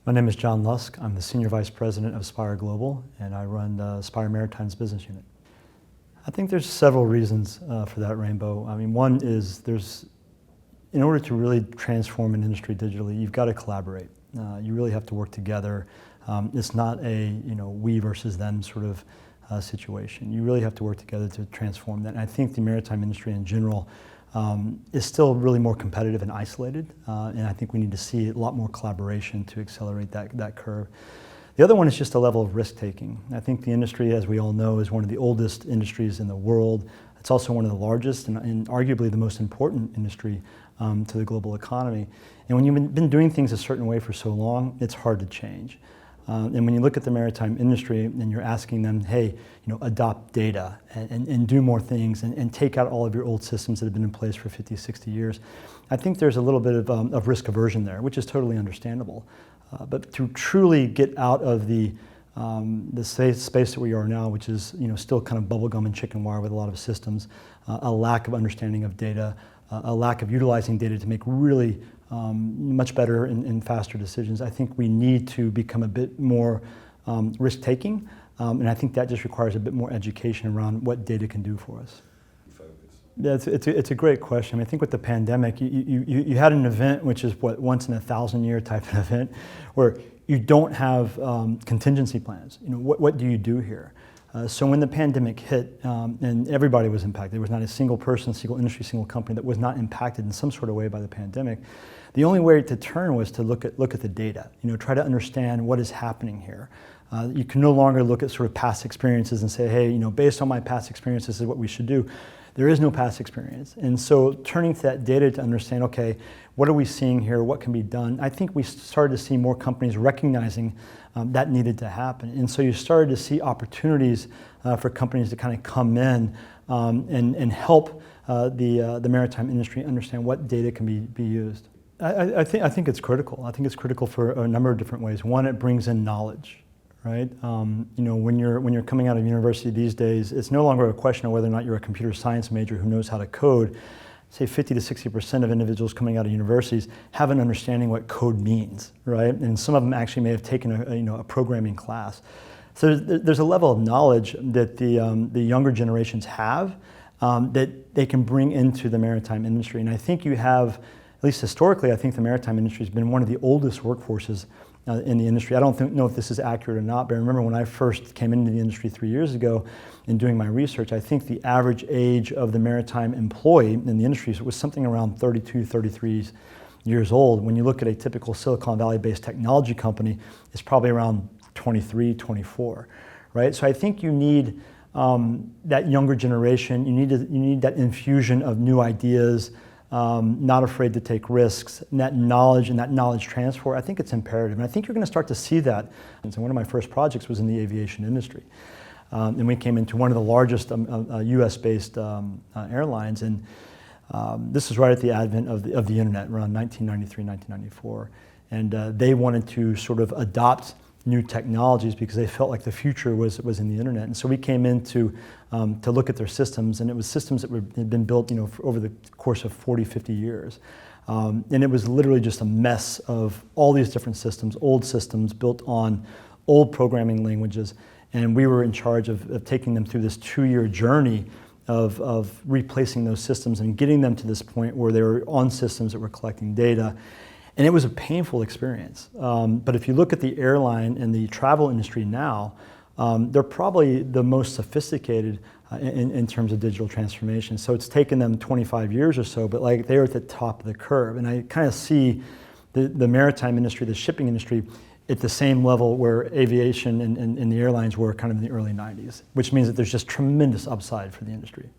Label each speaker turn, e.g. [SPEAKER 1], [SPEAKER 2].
[SPEAKER 1] My name is John Lusk. I'm the Senior Vice President of Spire Global, and I run Spire Maritime's business unit. I think there's several reasons for that, Rainbow. I mean, one is in order to really transform an industry digitally, you've got to collaborate. You really have to work together. It's not a we versus them sort of situation. You really have to work together to transform that. And I think the maritime industry in general is still really more competitive and isolated, and I think we need to see a lot more collaboration to accelerate that curve. The other one is just a level of risk-taking. I think the industry, as we all know, is one of the oldest industries in the world. It's also one of the largest and arguably the most important industry to the global economy. And when you've been doing things a certain way for so long, it's hard to change. And when you look at the maritime industry and you're asking them, hey, adopt data and do more things and take out all of your old systems that have been in place for 50, 60 years, I think there's a little bit of risk aversion there, which is totally understandable. But to truly get out of the space that we are now, which is still kind of bubblegum and chicken wire with a lot of systems, a lack of understanding of data, a lack of utilizing data to make really much better and faster decisions. I think we need to become a bit more risk-taking, and I think that just requires a bit more education around what data can do for us. Yeah, it's a great question. I mean, I think with the pandemic, you had an event which is once in a 1,000-year type of event, where you don't have contingency plans. What do you do here? So when the pandemic hit, and everybody was impacted, there was not a single person, single industry, single company that was not impacted in some sort of way by the pandemic. The only way to turn was to look at the data. Try to understand what is happening here. You can no longer look at sort of past experiences and say, hey, based on my past experience, this is what we should do. There is no past experience. And so turning to that data to understand, okay, what are we seeing here? What can be done? I think we started to see more companies recognizing that needed to happen. And so you started to see opportunities for companies to kind of come in and help the maritime industry understand what data can be used. I think it's critical. I think it's critical for a number of different ways. One, it brings in knowledge. Right? When you're coming out of university these days, it's no longer a question of whether or not you're a computer science major who knows how to code. Say 50 to 60% of individuals coming out of universities have an understanding what code means, right? And some of them actually may have taken a programming class. So there's a level of knowledge that the younger generations have that they can bring into the maritime industry. And I think you have, at least historically, I think the maritime industry has been one of the oldest workforces in the industry. I don't know if this is accurate or not, but I remember when I first came into the industry 3 years ago in doing my research, I think the average age of the maritime employee in the industry was something around 32, 33 years old. When you look at a typical Silicon Valley-based technology company, it's probably around 23, 24, right? So I think you need that younger generation. You need that infusion of new ideas, not afraid to take risks, and that knowledge transfer, I think it's imperative. And I think you're going to start to see that. And so one of my first projects was in the aviation industry. And we came into one of the largest US-based airlines, and this was right at the advent of the internet, around 1993, 1994. And they wanted to sort of adopt new technologies because they felt like the future was in the internet. And so we came in to look at their systems, and it was systems that had been built over the course of 40, 50 years. And it was literally just a mess of all these different systems, old systems built on old programming languages. And we were in charge of taking them through this 2-year journey of replacing those systems and getting them to this point where they were on systems that were collecting data. And it was a painful experience. But if you look at the airline and the travel industry now, they're probably the most sophisticated in terms of digital transformation. So it's taken them 25 years or so, but like they're at the top of the curve. And I kind of see the maritime industry, the shipping industry, at the same level where aviation and the airlines were kind of in the early 90s, which means that there's just tremendous upside for the industry.